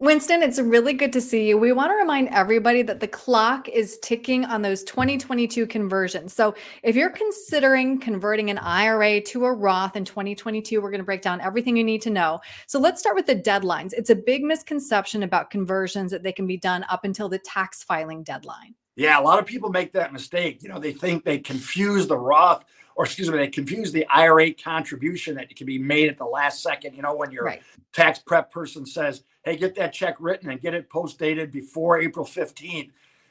Winston, it's really good to see you. We want to remind everybody that the clock is ticking on those 2022 conversions. So, if you're considering converting an IRA to a Roth in 2022, we're going to break down everything you need to know. So, let's start with the deadlines. It's a big misconception about conversions that they can be done up until the tax filing deadline. Yeah, a lot of people make that mistake. They think they confuse the Roth, or excuse me, they confuse the IRA contribution that can be made at the last second. When your Right. tax prep person says, hey, get that check written and get it post dated before April 15th.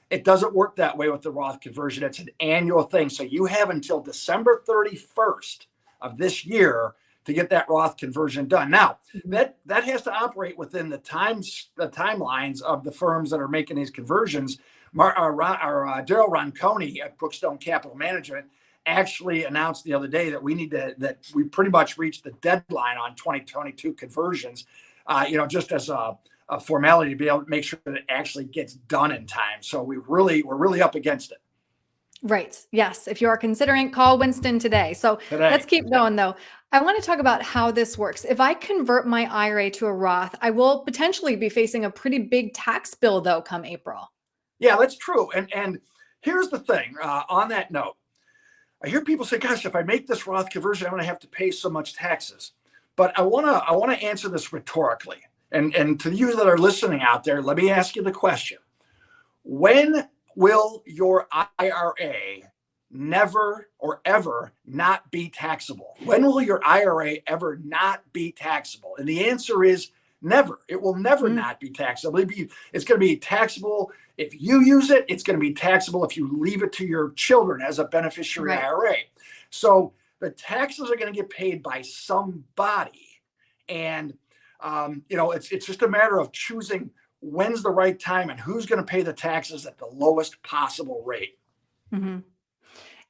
It doesn't work that way with the Roth conversion. It's an annual thing. So you have until December 31st of this year to get that Roth conversion done. Now, that has to operate within the timelines of the firms that are making these conversions. Daryl Ronconi at Brookstone Capital Management actually announced the other day that we pretty much reached the deadline on 2022 conversions. Just as a formality to be able to make sure that it actually gets done in time. So we're really up against it. Right. Yes. If you are considering, call Winston today. So let's keep going though. I want to talk about how this works. If I convert my IRA to a Roth, I will potentially be facing a pretty big tax bill though come April. Yeah, that's true. And here's the thing. On that note, I hear people say, "Gosh, if I make this Roth conversion, I'm going to have to pay so much taxes." But I want to answer this rhetorically. And to you that are listening out there, let me ask you the question: when will your IRA never or ever not be taxable? When will your IRA ever not be taxable? And the answer is never. It will never not be taxable. It's going to be taxable if you use it. It's going to be taxable if you leave it to your children as a beneficiary IRA. So the taxes are going to get paid by somebody. And, it's just a matter of choosing when's the right time and who's going to pay the taxes at the lowest possible rate. Mm-hmm.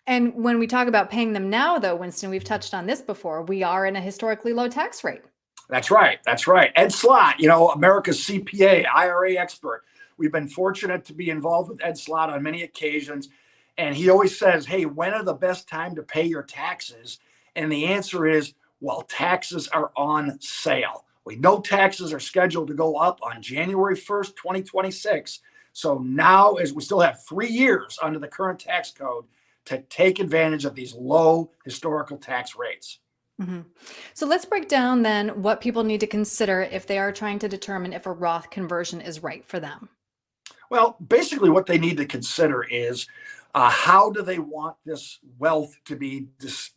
And when we talk about paying them now, though, Winston, we've touched on this before. We are in a historically low tax rate. That's right. Ed Slott, America's CPA, IRA expert. We've been fortunate to be involved with Ed Slott on many occasions. And he always says, hey, when are the best time to pay your taxes? And the answer is, well, taxes are on sale. We know taxes are scheduled to go up on January 1st, 2026. So now, as we still have 3 years under the current tax code to take advantage of these low historical tax rates. Mm-hmm. So let's break down then what people need to consider if they are trying to determine if a Roth conversion is right for them. Well, basically what they need to consider is how do they want this wealth to be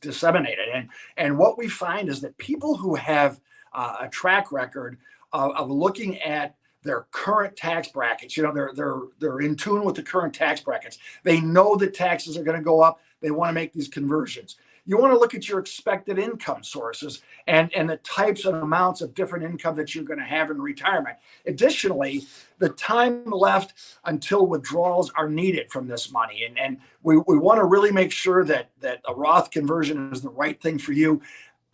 disseminated? And what we find is that people who have a track record of looking at their current tax brackets, they're in tune with the current tax brackets. They know that taxes are going to go up. They want to make these conversions. You want to look at your expected income sources and the types and amounts of different income that you're going to have in retirement. Additionally, the time left until withdrawals are needed from this money. And we want to really make sure that a Roth conversion is the right thing for you.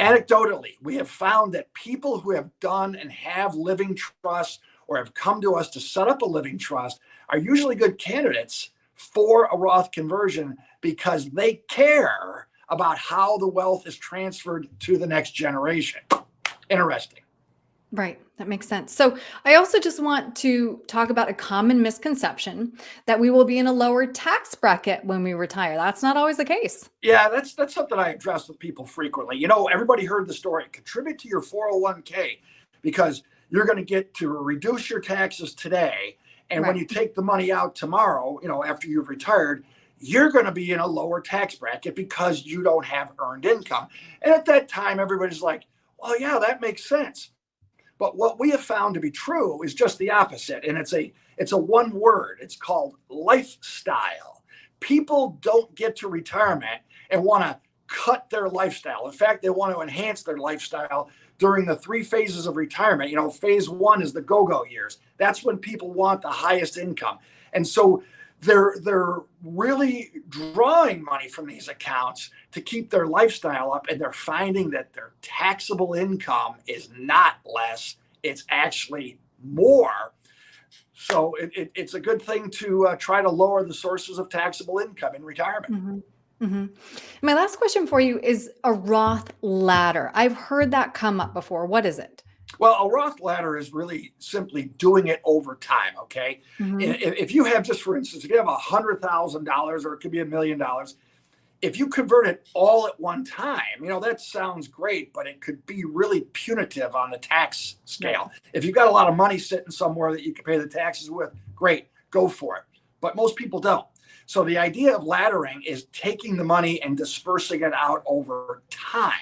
Anecdotally, we have found that people who have done and have living trusts or have come to us to set up a living trust are usually good candidates for a Roth conversion because they care about how the wealth is transferred to the next generation. Interesting. Right. That makes sense. So I also just want to talk about a common misconception that we will be in a lower tax bracket when we retire. That's not always the case. Yeah, that's something I address with people frequently. Everybody heard the story. Contribute to your 401k because you're going to get to reduce your taxes today. And when you take the money out tomorrow, after you've retired, you're going to be in a lower tax bracket because you don't have earned income. And at that time, everybody's like, well, yeah, that makes sense. But what we have found to be true is just the opposite. And it's a one word. It's called lifestyle. People don't get to retirement and want to cut their lifestyle. In fact, they want to enhance their lifestyle during the 3 phases of retirement. Phase 1 is the go-go years. That's when people want the highest income. And so they're really drawing money from these accounts to keep their lifestyle up, and they're finding that their taxable income is not less, it's actually more. So it's a good thing to try to lower the sources of taxable income in retirement. Mm-hmm. Mm-hmm. My last question for you is a Roth ladder. I've heard that come up before. What is it? Well, a Roth ladder is really simply doing it over time. Okay. Hmm. If you have, just for instance, if you have $100,000, or it could be $1 million, if you convert it all at one time, that sounds great, but it could be really punitive on the tax Right. scale. If you've got a lot of money sitting somewhere that you can pay the taxes with, great, go for it. But most people don't. So the idea of laddering is taking the money and dispersing it out over time.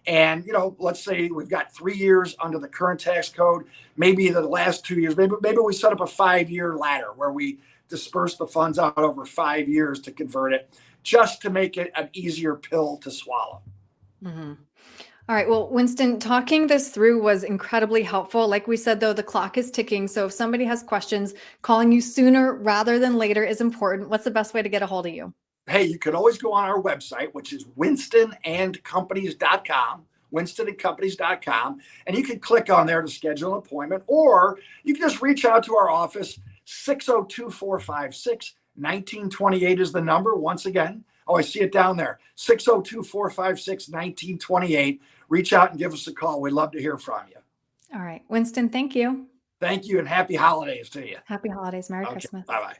And let's say we've got 3 years under the current tax code. Maybe the last 2 years, maybe we set up a 5-year ladder where we disperse the funds out over 5 years to convert it, just to make it an easier pill to swallow. Hmm. All right. Well, Winston, talking this through was incredibly helpful. Like we said, though, the clock is ticking. So if somebody has questions, calling you sooner rather than later is important. What's the best way to get a hold of you? Hey, you can always go on our website, which is winstonandcompanies.com, winstonandcompanies.com, and you can click on there to schedule an appointment, or you can just reach out to our office. 602-456-1928 is the number. Once again, oh, I see it down there. 602-456-1928. Reach out and give us a call. We'd love to hear from you. All right. Winston, thank you. Thank you, and happy holidays to you. Happy holidays. Merry Okay, Christmas. bye-bye.